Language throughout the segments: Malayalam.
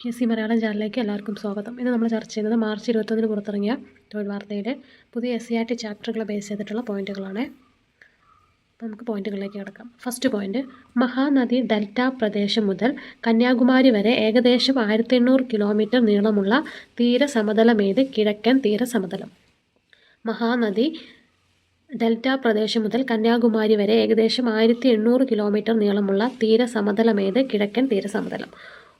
PSC മലയാളം ചാനലിലേക്ക് എല്ലാവർക്കും സ്വാഗതം. ഇന്ന് നമ്മൾ ചർച്ച ചെയ്യുന്നത് മാർച്ച് 21 പുറത്തിറങ്ങിയ തൊഴിൽ വാർത്തയുടെ പുതിയ SCERT ചാപ്റ്ററുകളെ ബേസ് ചെയ്തിട്ടുള്ള പോയിന്റുകളാണ്. അപ്പോൾ നമുക്ക് പോയിന്റുകളിലേക്ക് കിടക്കാം. ഫസ്റ്റ് പോയിന്റ്, മഹാനദി ഡെൽറ്റ പ്രദേശം മുതൽ കന്യാകുമാരി വരെ ഏകദേശം 1800 കിലോമീറ്റർ നീളമുള്ള തീരസമതലമേത്? കിഴക്കൻ തീരസമതലം. മഹാനദി ഡെൽറ്റ പ്രദേശം മുതൽ കന്യാകുമാരി വരെ ഏകദേശം 1800 കിലോമീറ്റർ നീളമുള്ള തീരസമതലമേത്? കിഴക്കൻ തീരസമതലം.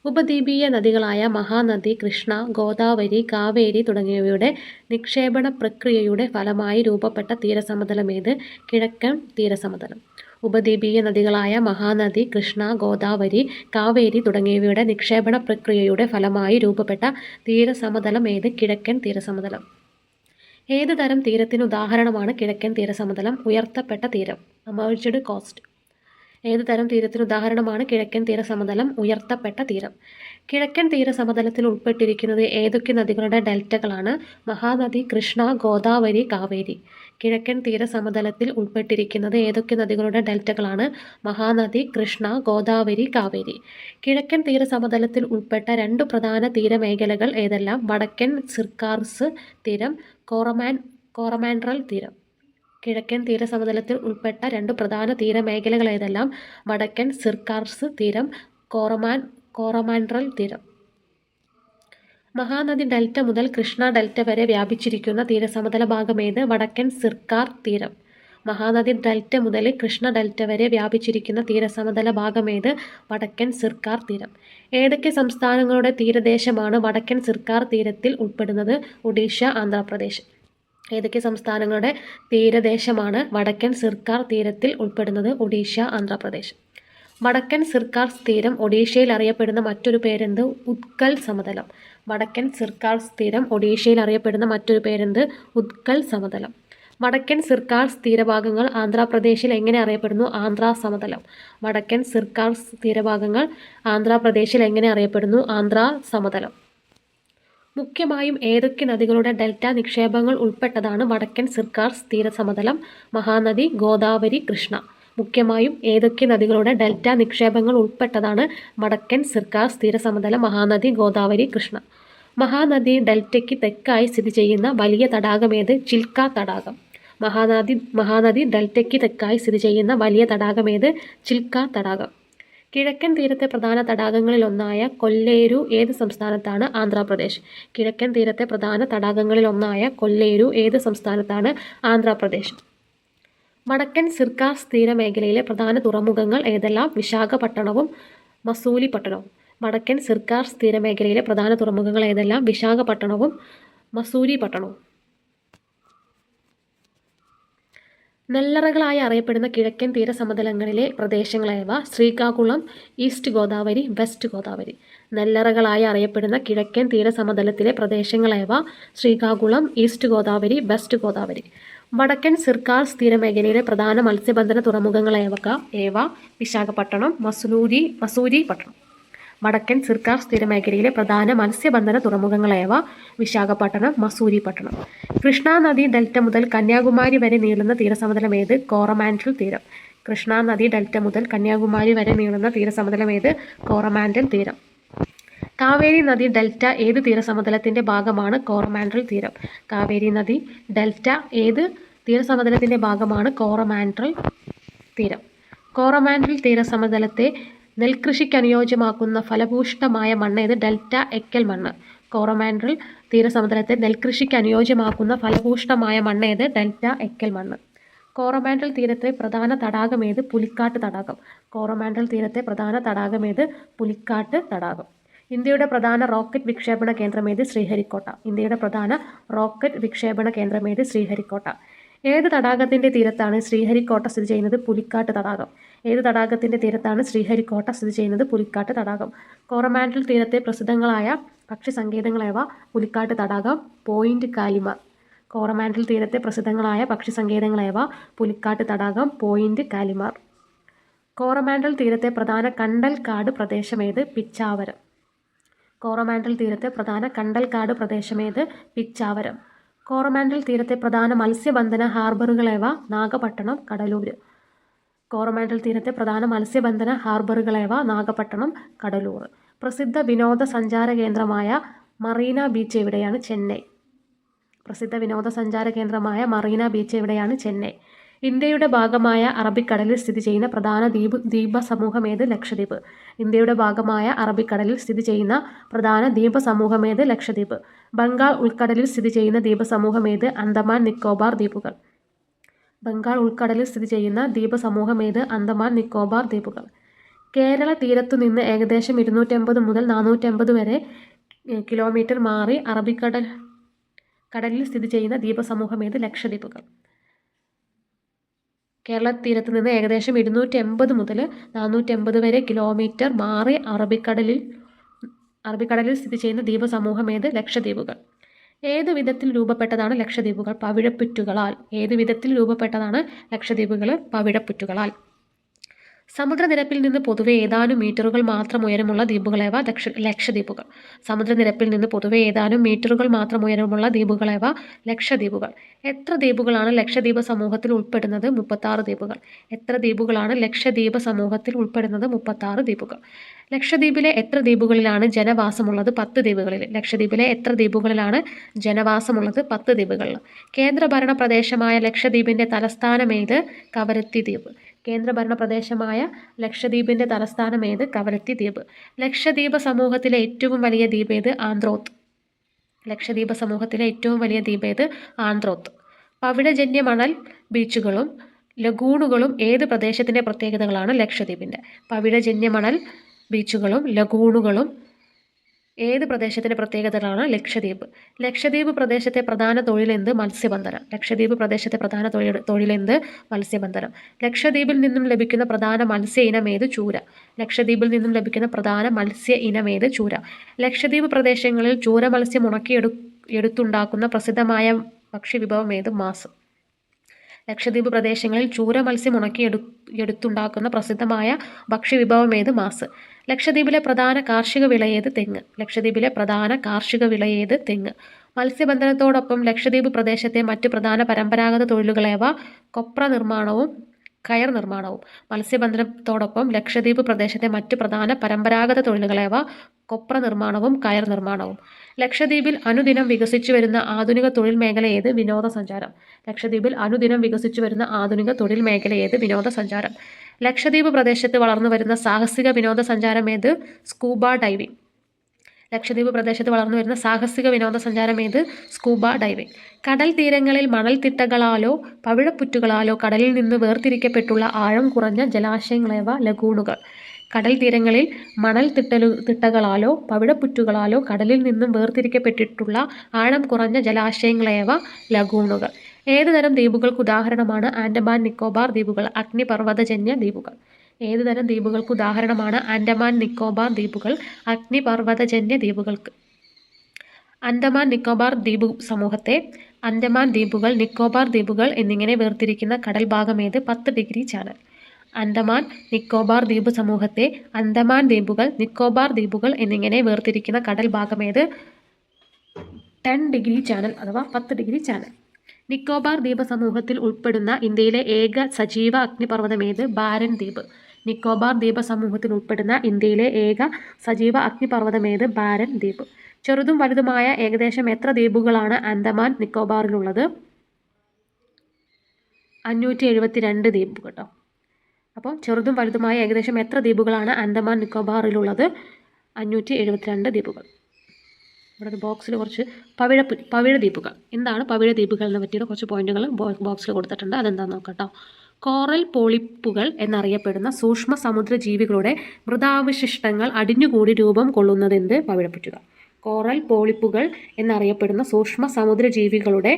ഉപദ്വീപീയ നദികളായ മഹാനദി, കൃഷ്ണ, ഗോദാവരി, കാവേരി തുടങ്ങിയവയുടെ നിക്ഷേപണ പ്രക്രിയയുടെ ഫലമായി രൂപപ്പെട്ട തീരസമതലമേത്? കിഴക്കൻ തീരസമതലം. ഉപദ്വീപീയ നദികളായ മഹാനദി, കൃഷ്ണ, ഗോദാവരി, കാവേരി തുടങ്ങിയവയുടെ നിക്ഷേപണ പ്രക്രിയയുടെ ഫലമായി രൂപപ്പെട്ട തീരസമതലം ഏത്? കിഴക്കൻ തീരസമതലം. ഏത് തരം തീരത്തിന് ഉദാഹരണമാണ് കിഴക്കൻ തീരസമതലം? ഉയർത്തപ്പെട്ട തീരം, അമേർജ്ഡ് കോസ്റ്റ്. ഏത് തരം തീരത്തിന് ഉദാഹരണമാണ് കിഴക്കൻ തീരസമതലം? ഉയർത്തപ്പെട്ട തീരം. കിഴക്കൻ തീരസമതലത്തിൽ ഉൾപ്പെട്ടിരിക്കുന്നത് ഏതൊക്കെ നദികളുടെ ഡെൽറ്റകളാണ്? മഹാനദി, കൃഷ്ണ, ഗോദാവരി, കാവേരി. കിഴക്കൻ തീരസമതലത്തിൽ ഉൾപ്പെട്ടിരിക്കുന്നത് ഏതൊക്കെ നദികളുടെ ഡെൽറ്റകളാണ്? മഹാനദി, കൃഷ്ണ, ഗോദാവരി, കാവേരി. കിഴക്കൻ തീരസമതലത്തിൽ ഉൾപ്പെട്ട രണ്ട് പ്രധാന തീരമേഖലകൾ ഏതെല്ലാം? വടക്കൻ സിർക്കാർസ് തീരം, കോറമാൻഡ്രൽ തീരം. കിഴക്കൻ തീരസമതലത്തിൽ ഉൾപ്പെട്ട രണ്ട് പ്രധാന തീരമേഖലകൾ ഏതെല്ലാം? വടക്കൻ സിർക്കാർസ് തീരം, കോറമാൻഡ്രൽ തീരം. മഹാനദി ഡെൽറ്റ മുതൽ കൃഷ്ണ ഡെൽറ്റ വരെ വ്യാപിച്ചിരിക്കുന്ന തീരസമതല ഭാഗമേത്? വടക്കൻ സിർക്കാർ തീരം. മഹാനദി ഡെൽറ്റ മുതൽ കൃഷ്ണ ഡെൽറ്റ വരെ വ്യാപിച്ചിരിക്കുന്ന തീരസമതല ഭാഗമേത്? വടക്കൻ സിർക്കാർ തീരം. ഏതൊക്കെ സംസ്ഥാനങ്ങളുടെ തീരദേശമാണ് വടക്കൻ സിർക്കാർ തീരത്തിൽ ഉൾപ്പെടുന്നത്? ഒഡീഷ, ആന്ധ്രാപ്രദേശ്. ഏതൊക്കെ സംസ്ഥാനങ്ങളുടെ തീരദേശമാണ് വടക്കൻ സിർക്കാർ തീരത്തിൽ ഉൾപ്പെടുന്നത്? ഒഡീഷ, ആന്ധ്രാപ്രദേശ്. വടക്കൻ സിർക്കാർ തീരം ഒഡീഷയിൽ അറിയപ്പെടുന്ന മറ്റൊരു പേരെന്ത്? ഉത്കൽ സമതലം. വടക്കൻ സിർക്കാർ തീരം ഒഡീഷയിൽ അറിയപ്പെടുന്ന മറ്റൊരു പേരെന്ത്? ഉത്കൽ സമതലം. വടക്കൻ സിർക്കാർ തീരഭാഗങ്ങൾ ആന്ധ്രാപ്രദേശിൽ എങ്ങനെ അറിയപ്പെടുന്നു? ആന്ധ്രാ സമതലം. വടക്കൻ സിർക്കാർ തീരഭാഗങ്ങൾ ആന്ധ്രാപ്രദേശിൽ എങ്ങനെ അറിയപ്പെടുന്നു? ആന്ധ്രാ സമതലം. മുഖ്യമായും ഏതൊക്കെ നദികളുടെ ഡെൽറ്റ നിക്ഷേപങ്ങൾ ഉൾപ്പെട്ടതാണ് വടക്കൻ സിർക്കാർ തീരസമതലം? മഹാനദി, ഗോദാവരി, കൃഷ്ണ. മുഖ്യമായും ഏതൊക്കെ നദികളുടെ ഡെൽറ്റ നിക്ഷേപങ്ങൾ ഉൾപ്പെട്ടതാണ് വടക്കൻ സിർക്കാർ തീരസമതലം? മഹാനദി, ഗോദാവരി, കൃഷ്ണ. മഹാനദി ഡെൽറ്റയ്ക്ക് തെക്കായി സ്ഥിതി ചെയ്യുന്ന വലിയ തടാകമേത്? ചിൽക്ക തടാകം. മഹാനദി ഡെൽറ്റയ്ക്ക് തെക്കായി സ്ഥിതി ചെയ്യുന്ന വലിയ തടാകമേത്? ചിൽക്ക തടാകം. കിഴക്കൻ തീരത്തെ പ്രധാന തടാകങ്ങളിലൊന്നായ കൊല്ലേരു ഏത് സംസ്ഥാനത്താണ്? ആന്ധ്രാപ്രദേശ്. കിഴക്കൻ തീരത്തെ പ്രധാന തടാകങ്ങളിലൊന്നായ കൊല്ലേരു ഏത് സംസ്ഥാനത്താണ്? ആന്ധ്രാപ്രദേശ്. വടക്കൻ സിർക്കാർ തീരമേഖലയിലെ പ്രധാന തുറമുഖങ്ങൾ ഏതെല്ലാം? വിശാഖപട്ടണവും മസൂലിപട്ടണവും. വടക്കൻ സിർക്കാർ തീരമേഖലയിലെ പ്രധാന തുറമുഖങ്ങൾ ഏതെല്ലാം? വിശാഖപട്ടണവും മസൂരിപട്ടണവും. നെല്ലറകളായി അറിയപ്പെടുന്ന കിഴക്കൻ തീരസമതലങ്ങളിലെ പ്രദേശങ്ങളേവ? Srikakulam, east Godavari, west Godavari. നെല്ലറകളായി അറിയപ്പെടുന്ന കിഴക്കൻ തീരസമതലത്തിലെ പ്രദേശങ്ങളേവ? Srikakulam, east Godavari, west Godavari. വടക്കൻ സിർക്കാർ തീരമേഖലയിലെ പ്രധാന മത്സ്യബന്ധന തുറമുഖങ്ങളേവ? വിശാഖപട്ടണം, മസൂരിപട്ടണം. വടക്കൻ സിർക്കാർ തീരമേഖലയിലെ പ്രധാന മത്സ്യബന്ധന തുറമുഖങ്ങളേവ? വിശാഖപട്ടണം, മസൂരിപട്ടണം. കൃഷ്ണ നദി ഡെൽറ്റ മുതൽ കന്യാകുമാരി വരെ നീളുന്ന തീരസമതലമേത്? കോറമാൻഡൽ തീരം. കൃഷ്ണ നദി ഡെൽറ്റ മുതൽ കന്യാകുമാരി വരെ നീളുന്ന തീരസമതലമേത്? കോറമാൻഡൽ തീരം. കാവേരി നദി ഡെൽറ്റ ഏത് തീരസമതലത്തിൻ്റെ ഭാഗമാണ്? കോറമാൻഡൽ തീരം. കാവേരി നദി ഡെൽറ്റ ഏത് തീരസമതലത്തിൻ്റെ ഭാഗമാണ്? കോറമാൻഡൽ തീരം. കോറമാൻഡൽ തീരസമതലത്തെ നെൽകൃഷിക്ക് അനുയോജ്യമാക്കുന്ന ഫലഭൂയിഷ്ഠമായ മണ്ണേത്? ഡെൽറ്റ എക്കൽ മണ്ണ്. കോറമാൻഡൽ തീരസമതലത്തെ നെൽകൃഷിക്ക് അനുയോജ്യമാക്കുന്ന ഫലഭൂയിഷ്ഠമായ മണ്ണേത്? ഡെൽറ്റ എക്കൽ മണ്ണ്. കോറമാൻഡൽ തീരത്തെ പ്രധാന തടാകമേത്? പുലിക്കാട്ട് തടാകം. കോറമാൻഡൽ തീരത്തെ പ്രധാന തടാകമേത്? പുലിക്കാട്ട് തടാകം. ഇന്ത്യയുടെ പ്രധാന റോക്കറ്റ് വിക്ഷേപണ കേന്ദ്രമേത്? ശ്രീഹരിക്കോട്ട. ഇന്ത്യയുടെ പ്രധാന റോക്കറ്റ് വിക്ഷേപണ കേന്ദ്രമേത്? ശ്രീഹരിക്കോട്ട. ഏത് തടാകത്തിൻ്റെ തീരത്താണ് ശ്രീഹരിക്കോട്ട സ്ഥിതി ചെയ്യുന്നത്? പുലിക്കാട്ട് തടാകം. ഏത് തടാകത്തിൻ്റെ തീരത്താണ് ശ്രീഹരിക്കോട്ട സ്ഥിതി ചെയ്യുന്നത്? പുലിക്കാട്ട് തടാകം. കോറമാൻഡൽ തീരത്തെ പ്രസിദ്ധങ്ങളായ പക്ഷി സങ്കേതങ്ങളേവ? പുലിക്കാട്ട് തടാകം, പോയിന്റ് കാലിമാർ. കോറമാൻഡൽ തീരത്തെ പ്രസിദ്ധങ്ങളായ പക്ഷി സങ്കേതങ്ങളേവ? പുലിക്കാട്ട് തടാകം, പോയിന്റ് കാലിമാർ. കോറമാൻഡൽ തീരത്തെ പ്രധാന കണ്ടൽക്കാട് പ്രദേശമേത്? പിച്ചാവരം. കോറമാൻഡൽ തീരത്തെ പ്രധാന കണ്ടൽക്കാട് പ്രദേശമേത്? പിച്ചാവരം. കോറമാൻഡൽ തീരത്തെ പ്രധാന മത്സ്യബന്ധന ഹാർബറുകളേവ? നാഗപട്ടണം, കടലൂർ. കോറമാൻഡൽ തീരത്തെ പ്രധാന മത്സ്യബന്ധന ഹാർബറുകളേവ? നാഗപട്ടണം, കടലൂർ. പ്രസിദ്ധ വിനോദസഞ്ചാര കേന്ദ്രമായ മറീന ബീച്ച് എവിടെയാണ്? ചെന്നൈ. പ്രസിദ്ധ വിനോദസഞ്ചാര കേന്ദ്രമായ മറീന ബീച്ച് എവിടെയാണ്? ചെന്നൈ. ഇന്ത്യയുടെ ഭാഗമായ അറബിക്കടലിൽ സ്ഥിതി ചെയ്യുന്ന പ്രധാന ദ്വീപസമൂഹമേത്? ലക്ഷദ്വീപ്. ഇന്ത്യയുടെ ഭാഗമായ അറബിക്കടലിൽ സ്ഥിതി ചെയ്യുന്ന പ്രധാന ദ്വീപസമൂഹമേത്? ലക്ഷദ്വീപ്. ബംഗാൾ ഉൾക്കടലിൽ സ്ഥിതി ചെയ്യുന്ന ദ്വീപസമൂഹമേത്? അന്തമാൻ നിക്കോബാർ ദ്വീപുകൾ. ബംഗാൾ ഉൾക്കടലിൽ സ്ഥിതി ചെയ്യുന്ന ദ്വീപസമൂഹമേത്? അന്തമാൻ നിക്കോബാർ ദ്വീപുകൾ. കേരള തീരത്തുനിന്ന് ഏകദേശം 250 മുതൽ 450 വരെ കിലോമീറ്റർ മാറി കടലിൽ സ്ഥിതി ചെയ്യുന്ന ദ്വീപസമൂഹമേത്? ലക്ഷദ്വീപുകൾ. കേരള തീരത്ത് നിന്ന് ഏകദേശം 280 മുതൽ 450 വരെ കിലോമീറ്റർ മാറി അറബിക്കടലിൽ സ്ഥിതി ചെയ്യുന്ന ദ്വീപസമൂഹമേത്? ലക്ഷദ്വീപുകൾ. ഏത് വിധത്തിൽ രൂപപ്പെട്ടതാണ് ലക്ഷദ്വീപുകൾ? പവിഴപ്പുറ്റുകളാൽ. ഏത് വിധത്തിൽ രൂപപ്പെട്ടതാണ് ലക്ഷദ്വീപുകൾ? പവിഴപ്പുറ്റുകളാൽ. സമുദ്രനിരപ്പിൽ നിന്ന് പൊതുവെ ഏതാനും മീറ്ററുകൾ മാത്രം ഉയരമുള്ള ദ്വീപുകളേവ? ലക്ഷദ്വീപുകൾ. സമുദ്രനിരപ്പിൽ നിന്ന് പൊതുവെ ഏതാനും മീറ്ററുകൾ മാത്രം ഉയരമുള്ള ദ്വീപുകളേവ? ലക്ഷദ്വീപുകൾ. എത്ര ദ്വീപുകളാണ് ലക്ഷദ്വീപ സമൂഹത്തിൽ ഉൾപ്പെടുന്നത്? 36 ദ്വീപുകൾ. എത്ര ദ്വീപുകളാണ് ലക്ഷദ്വീപ സമൂഹത്തിൽ ഉൾപ്പെടുന്നത്? 36 ദ്വീപുകൾ. ലക്ഷദ്വീപിലെ എത്ര ദ്വീപുകളിലാണ് ജനവാസമുള്ളത്? 10 ദ്വീപുകളിൽ. ലക്ഷദ്വീപിലെ എത്ര ദ്വീപുകളിലാണ് ജനവാസമുള്ളത്? 10 ദ്വീപുകളിൽ. കേന്ദ്രഭരണ പ്രദേശമായ ലക്ഷദ്വീപിൻ്റെ തലസ്ഥാനമേത്? കവരത്തി ദ്വീപ്. കേന്ദ്രഭരണ പ്രദേശമായ ലക്ഷദ്വീപിൻ്റെ തലസ്ഥാനമേത്? കവരത്തി ദ്വീപ്. ലക്ഷദ്വീപ സമൂഹത്തിലെ ഏറ്റവും വലിയ ദ്വീപേത്? ആന്ത്രോത്ത്. ലക്ഷദ്വീപ സമൂഹത്തിലെ ഏറ്റവും വലിയ ദ്വീപേത്? ആന്ത്രോത്ത്. പവിഴജന്യ മണൽ ബീച്ചുകളും ലഗൂണുകളും ഏത് പ്രദേശത്തിൻ്റെ പ്രത്യേകതകളാണ്? ലക്ഷദ്വീപിൻ്റെ. പവിഴജന്യ മണൽ ബീച്ചുകളും ലഗൂണുകളും ഏത് പ്രദേശത്തിൻ്റെ പ്രത്യേകതകളാണ്? ലക്ഷദ്വീപ്. ലക്ഷദ്വീപ് പ്രദേശത്തെ പ്രധാന തൊഴിലെന്ത്? മത്സ്യബന്ധനം. ലക്ഷദ്വീപ് പ്രദേശത്തെ പ്രധാന തൊഴിലെന്ത്? മത്സ്യബന്ധനം. ലക്ഷദ്വീപിൽ നിന്നും ലഭിക്കുന്ന പ്രധാന മത്സ്യ ഇനമേത്? ചൂര. ലക്ഷദ്വീപിൽ നിന്നും ലഭിക്കുന്ന പ്രധാന മത്സ്യ ഇനമേത്? ചൂര. ലക്ഷദ്വീപ് പ്രദേശങ്ങളിൽ ചൂര മത്സ്യം എടുത്തുണ്ടാക്കുന്ന പ്രസിദ്ധമായ ഭക്ഷ്യവിഭവമേത്? മാസ്. ലക്ഷദ്വീപ് പ്രദേശങ്ങളിൽ ചൂര മത്സ്യം എടുത്തുണ്ടാക്കുന്ന പ്രസിദ്ധമായ ഭക്ഷ്യവിഭവമേത്? മാസ്. ലക്ഷദ്വീപിലെ പ്രധാന കാർഷിക വിളയേത്? തെങ്ങ്. ലക്ഷദ്വീപിലെ പ്രധാന കാർഷിക വിളയേത്? തെങ്ങ്. മത്സ്യബന്ധനത്തോടൊപ്പം ലക്ഷദ്വീപ് പ്രദേശത്തെ മറ്റ് പ്രധാന പരമ്പരാഗത തൊഴിലുകളേവ? കൊപ്ര നിർമ്മാണവും കയർ നിർമ്മാണവും. മത്സ്യബന്ധനത്തോടൊപ്പം ലക്ഷദ്വീപ് പ്രദേശത്തെ മറ്റ് പ്രധാന പരമ്പരാഗത തൊഴിലുകളേവ? കൊപ്ര നിർമ്മാണവും കയർ നിർമ്മാണവും. ലക്ഷദ്വീപിൽ അനുദിനം വികസിച്ചു വരുന്ന ആധുനിക തൊഴിൽ മേഖല ഏത്? വിനോദസഞ്ചാരം. ലക്ഷദ്വീപിൽ അനുദിനം വികസിച്ചു വരുന്ന ആധുനിക തൊഴിൽ മേഖല ഏത്? വിനോദസഞ്ചാരം. ലക്ഷദ്വീപ് പ്രദേശത്ത് വളർന്നു വരുന്ന സാഹസിക വിനോദസഞ്ചാരം ഏത്? Scuba diving. ലക്ഷദ്വീപ് പ്രദേശത്ത് വളർന്നു വരുന്ന സാഹസിക വിനോദസഞ്ചാരം ഏത്? Scuba diving. കടൽ തീരങ്ങളിൽ മണൽത്തിട്ടകളാലോ പവിഴപ്പുറ്റുകളാലോ കടലിൽ നിന്ന് വേർതിരിക്കപ്പെട്ടുള്ള ആഴം കുറഞ്ഞ ജലാശയങ്ങളേവ? ലഗൂണുകൾ. കടൽ തീരങ്ങളിൽ തിട്ടകളാലോ പവിഴപ്പുറ്റുകളാലോ കടലിൽ നിന്നും വേർതിരിക്കപ്പെട്ടിട്ടുള്ള ആഴം കുറഞ്ഞ ജലാശയങ്ങളേവ? ലഗൂണുകൾ. ഏതുതരം ദ്വീപുകൾക്ക് ഉദാഹരണമാണ് ആൻഡമാൻ നിക്കോബാർ ദ്വീപുകൾ? അഗ്നിപർവ്വതജന്യ ദ്വീപുകൾ. ഏതുതരം ദ്വീപുകൾക്ക് ഉദാഹരണമാണ് ആൻഡമാൻ നിക്കോബാർ ദ്വീപുകൾ? അഗ്നിപർവ്വതജന്യ ദ്വീപുകൾക്ക്. അന്തമാൻ നിക്കോബാർ ദ്വീപ് സമൂഹത്തെ അന്തമാൻ ദ്വീപുകൾ, നിക്കോബാർ ദ്വീപുകൾ എന്നിങ്ങനെ വേർതിരിക്കുന്ന കടൽ ഭാഗമേത്? 10 ഡിഗ്രി ചാനൽ. അന്തമാൻ നിക്കോബാർ ദ്വീപ് സമൂഹത്തെ അന്തമാൻ ദ്വീപുകൾ, നിക്കോബാർ ദ്വീപുകൾ എന്നിങ്ങനെ വേർതിരിക്കുന്ന കടൽ ഭാഗമേത്? 10 ഡിഗ്രി ചാനൽ അഥവാ 10 ഡിഗ്രി ചാനൽ. നിക്കോബാർ ദ്വീപ സമൂഹത്തിൽ ഉൾപ്പെടുന്ന ഇന്ത്യയിലെ ഏക സജീവ അഗ്നിപർവ്വതമേത്? ബാരൻ ദ്വീപ്. നിക്കോബാർ ദ്വീപ സമൂഹത്തിൽ ഉൾപ്പെടുന്ന ഇന്ത്യയിലെ ഏക സജീവ അഗ്നിപർവ്വതമേത്? ബാരൻ ദ്വീപ്. ചെറുതും വലുതുമായ ഏകദേശം എത്ര ദ്വീപുകളാണ് ആൻഡമാൻ നിക്കോബാറിലുള്ളത്? 572 ദ്വീപ് കേട്ടോ. അപ്പോൾ ചെറുതും വലുതുമായ ഏകദേശം എത്ര ദ്വീപുകളാണ് ആൻഡമാൻ നിക്കോബാറിലുള്ളത്? 572 ദ്വീപുകൾ. ഇവിടെ ഒരു ബോക്സിൽ കുറച്ച് പവിഴ ദ്വീപുകൾ. എന്താണ് പവിഴ ദ്വീപുകളെ പറ്റിയുള്ള കുറച്ച് പോയിന്റുകൾ ബോക്സിൽ കൊടുത്തിട്ടുണ്ട്. അതെന്താണെന്ന് നോക്കട്ടോ. കോറൽ പോളിപ്പുകൾ എന്നറിയപ്പെടുന്ന സൂക്ഷ്മ സമുദ്രജീവികളുടെ മൃതാവശിഷ്ടങ്ങൾ അടിഞ്ഞുകൂടി രൂപം കൊള്ളുന്നതെന്ത്? പവിഴപ്പുറ്റുകൾ. കോറൽ പോളിപ്പുകൾ എന്നറിയപ്പെടുന്ന സൂക്ഷ്മ സമുദ്രജീവികളുടെ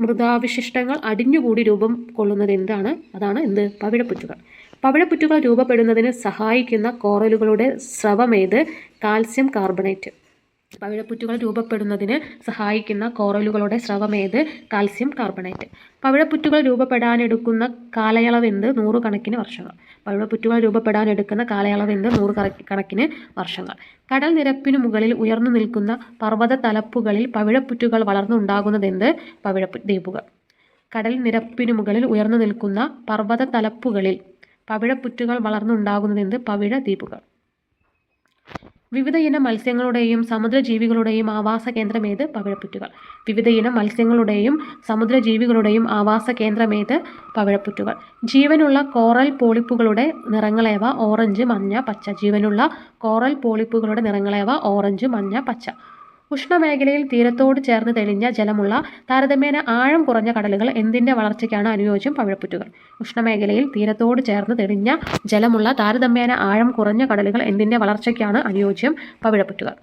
മൃതാവശിഷ്ടങ്ങൾ അടിഞ്ഞുകൂടി രൂപം കൊള്ളുന്നത് എന്താണ്? അതാണ് എന്ത്? പവിഴപ്പുറ്റുകൾ. പവിഴപ്പുറ്റുകൾ രൂപപ്പെടുന്നതിന് സഹായിക്കുന്ന കോറലുകളുടെ സ്രവമേത്? Calcium carbonate. പവിഴപ്പുറ്റുകൾ രൂപപ്പെടുന്നതിന് സഹായിക്കുന്ന കോറലുകളുടെ സ്രവമേത്? Calcium carbonate. പവിഴപ്പുറ്റുകൾ രൂപപ്പെടാനെടുക്കുന്ന കാലയളവെന്ത്? 100 കണക്കിന് വർഷങ്ങൾ. പവിഴപ്പുറ്റുകൾ രൂപപ്പെടാനെടുക്കുന്ന കാലയളവെന്ത്? 100 കണക്കിന് വർഷങ്ങൾ. കടൽ നിരപ്പിനു മുകളിൽ ഉയർന്നു നിൽക്കുന്ന പർവ്വത തലപ്പുകളിൽ പവിഴപ്പുറ്റുകൾ വളർന്നുണ്ടാകുന്നതെന്ത്? ദ്വീപുകൾ. കടൽ നിരപ്പിനു മുകളിൽ ഉയർന്നു നിൽക്കുന്ന പർവ്വത തലപ്പുകളിൽ പവിഴപ്പുറ്റുകൾ വളർന്നുണ്ടാകുന്നതെന്ത്? പവിഴ ദ്വീപുകൾ. വിവിധ ഇനം മത്സ്യങ്ങളുടെയും സമുദ്രജീവികളുടെയും ആവാസ കേന്ദ്രമേത്? പവിഴപ്പുറ്റുകൾ. വിവിധ ഇനം മത്സ്യങ്ങളുടെയും സമുദ്രജീവികളുടെയും ആവാസ കേന്ദ്രമേത്? പവിഴപ്പുറ്റുകൾ. ജീവനുള്ള കോറൽ പോളിപ്പുകളുടെ നിറങ്ങളേവ? ഓറഞ്ച്, മഞ്ഞ, പച്ച. ജീവനുള്ള കോറൽ പോളിപ്പുകളുടെ നിറങ്ങളേവ? ഓറഞ്ച്, മഞ്ഞ, പച്ച. ഉഷ്ണമേഖലയിൽ തീരത്തോട് ചേർന്ന് തെളിഞ്ഞ ജലമുള്ള താരതമ്യേന ആഴം കുറഞ്ഞ കടലുകൾ എന്തിൻ്റെ വളർച്ചയ്ക്കാണ് അനുയോജ്യം? പവിഴപ്പുറ്റുകൾ. ഉഷ്ണമേഖലയിൽ തീരത്തോട് ചേർന്ന് തെളിഞ്ഞ ജലമുള്ള താരതമ്യേന ആഴം കുറഞ്ഞ കടലുകൾ എന്തിൻ്റെ വളർച്ചയ്ക്കാണ് അനുയോജ്യം? പവിഴപ്പുറ്റുകൾ.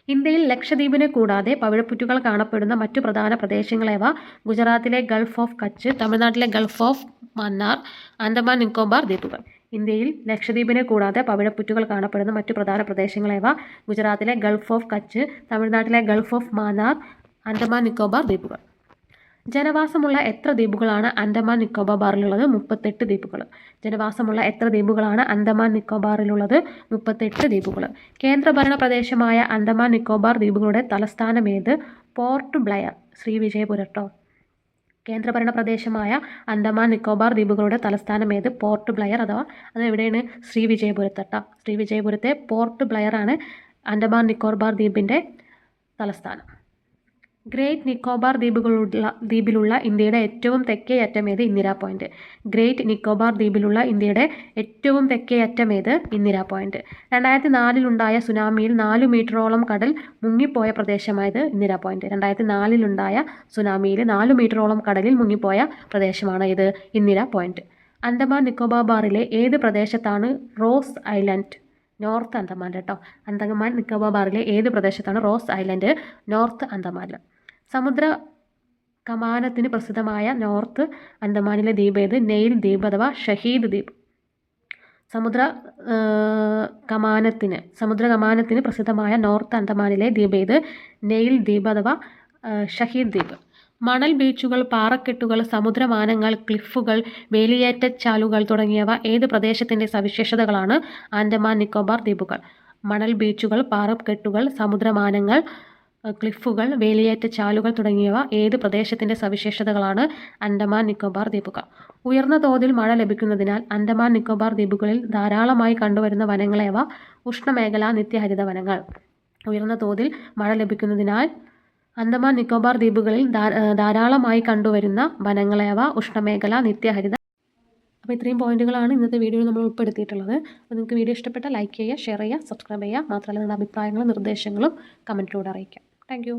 ഇന്ത്യയിൽ ലക്ഷദ്വീപിനെ കൂടാതെ പവിഴപ്പുറ്റുകൾ കാണപ്പെടുന്ന മറ്റു പ്രധാന പ്രദേശങ്ങളേവ? ഗുജറാത്തിലെ ഗൾഫ് ഓഫ് കച്ച്, തമിഴ്നാട്ടിലെ ഗൾഫ് ഓഫ് മന്നാർ, ആൻഡമാൻ നിക്കോബാർ ദ്വീപുകൾ. ഇന്ത്യയിൽ ലക്ഷദ്വീപിനെ കൂടാതെ പവിഴപ്പുറ്റുകൾ കാണപ്പെടുന്ന മറ്റു പ്രധാന പ്രദേശങ്ങളേവ? ഗുജറാത്തിലെ ഗൾഫ് ഓഫ് കച്ച്, തമിഴ്നാട്ടിലെ ഗൾഫ് ഓഫ് മാന്നാർ, ആൻഡമാൻ നിക്കോബാർ ദ്വീപുകൾ. ജനവാസമുള്ള എത്ര ദ്വീപുകളാണ് ആൻഡമാൻ നിക്കോബാറിലുള്ളത്? 38 ദ്വീപുകൾ. ജനവാസമുള്ള എത്ര ദ്വീപുകളാണ് ആൻഡമാൻ നിക്കോബാറിലുള്ളത്? 38 ദ്വീപുകൾ. കേന്ദ്രഭരണ പ്രദേശമായ ആൻഡമാൻ നിക്കോബാർ ദ്വീപുകളുടെ തലസ്ഥാനമേത്? പോർട്ട് ബ്ലെയർ. ശ്രീവിജയപുരം. കേന്ദ്രഭരണ പ്രദേശമായ ആൻഡമാൻ നിക്കോബാർ ദ്വീപുകളുടെ തലസ്ഥാനമേത്? പോർട്ട് ബ്ലെയർ. അഥവാ അത് എവിടെയാണ്? ശ്രീവിജയപുരത്തട്ട. ശ്രീവിജയപുരത്തെ പോർട്ട് ബ്ലെയർ ആണ് ആൻഡമാൻ നിക്കോബാർ ദ്വീപിൻ്റെ തലസ്ഥാനം. ഗ്രേറ്റ് നിക്കോബാർ ദ്വീപിലുള്ള ഇന്ത്യയുടെ ഏറ്റവും തെക്കേ അറ്റമേത്? ഇന്ദിരാ പോയിന്റ്. ഗ്രേറ്റ് നിക്കോബാർ ദ്വീപിലുള്ള ഇന്ത്യയുടെ ഏറ്റവും തെക്കേ അറ്റമേത്? ഇന്ദിരാ പോയിന്റ്. 2004-ലുണ്ടായ സുനാമിയിൽ 4 മീറ്ററോളം കടൽ മുങ്ങിപ്പോയ പ്രദേശമായത്? ഇന്ദിരാ പോയിന്റ്. 2004-ലുണ്ടായ സുനാമിയിൽ 4 മീറ്ററോളം കടലിൽ മുങ്ങിപ്പോയ പ്രദേശമാണ് ഇത്? ഇന്ദിരാ പോയിന്റ്. ആൻഡമാൻ നിക്കോബാറിലെ ഏത് പ്രദേശത്താണ് റോസ് ഐലൻഡ്? നോർത്ത് അന്തമാൻ കേട്ടോ. ആൻഡമാൻ നിക്കോബാറിലെ ഏത് പ്രദേശത്താണ് റോസ് ഐലൻഡ്? നോർത്ത് അന്തമാനിൽ. സമുദ്ര കമാനത്തിന് പ്രസിദ്ധമായ നോർത്ത് അന്തമാനിലെ ദ്വീപ് ഏത്? നെയിൽ ദ്വീപ് അഥവാ ഷഹീദ് ദ്വീപ്. സമുദ്ര കമാനത്തിന് പ്രസിദ്ധമായ നോർത്ത് അന്തമാനിലെ ദ്വീപ് ഏത്? നെയിൽ ദ്വീപ് അഥവാ ഷഹീദ് ദ്വീപ്. മണൽ ബീച്ചുകൾ, പാറക്കെട്ടുകൾ, സമുദ്രമാനങ്ങൾ, ക്ലിഫുകൾ, വേലിയേറ്റച്ചാലുകൾ തുടങ്ങിയവ ഏത് പ്രദേശത്തിൻ്റെ സവിശേഷതകളാണ്? ആൻഡമാൻ നിക്കോബാർ ദ്വീപുകൾ. മണൽ ബീച്ചുകൾ, പാറക്കെട്ടുകൾ, സമുദ്രമാനങ്ങൾ, ക്ലിഫുകൾ, വേലിയേറ്റച്ചാലുകൾ തുടങ്ങിയവ ഏത് പ്രദേശത്തിൻ്റെ സവിശേഷതകളാണ്? ആൻഡമാൻ നിക്കോബാർ ദ്വീപുകൾ. ഉയർന്ന തോതിൽ മഴ ലഭിക്കുന്നതിനാൽ ആൻഡമാൻ നിക്കോബാർ ദ്വീപുകളിൽ ധാരാളമായി കണ്ടുവരുന്ന വനങ്ങളേവ? ഉഷ്ണമേഖലാ നിത്യഹരിത വനങ്ങൾ. ഉയർന്ന തോതിൽ മഴ ലഭിക്കുന്നതിനാൽ ആൻഡമാൻ നിക്കോബാർ ദ്വീപുകളിൽ ധാരാളമായി കണ്ടുവരുന്ന വനങ്ങളേവ? ഉഷ്ണമേഖലാ നിത്യഹരിത. അപ്പോൾ ഇത്രയും പോയിന്റുകളാണ് ഇന്നത്തെ വീഡിയോയിൽ നമ്മൾ ഉൾപ്പെടുത്തിയിട്ടുള്ളത്. അപ്പോൾ നിങ്ങൾക്ക് വീഡിയോ ഇഷ്ടപ്പെട്ടാൽ ലൈക്ക് ചെയ്യുക, ഷെയർ ചെയ്യുക, സബ്സ്ക്രൈബ് ചെയ്യുക. മാത്രമല്ല നിങ്ങളുടെ അഭിപ്രായങ്ങളും നിർദ്ദേശങ്ങളും കമൻറ്റിലൂടെ അറിയിക്കാം. താങ്ക്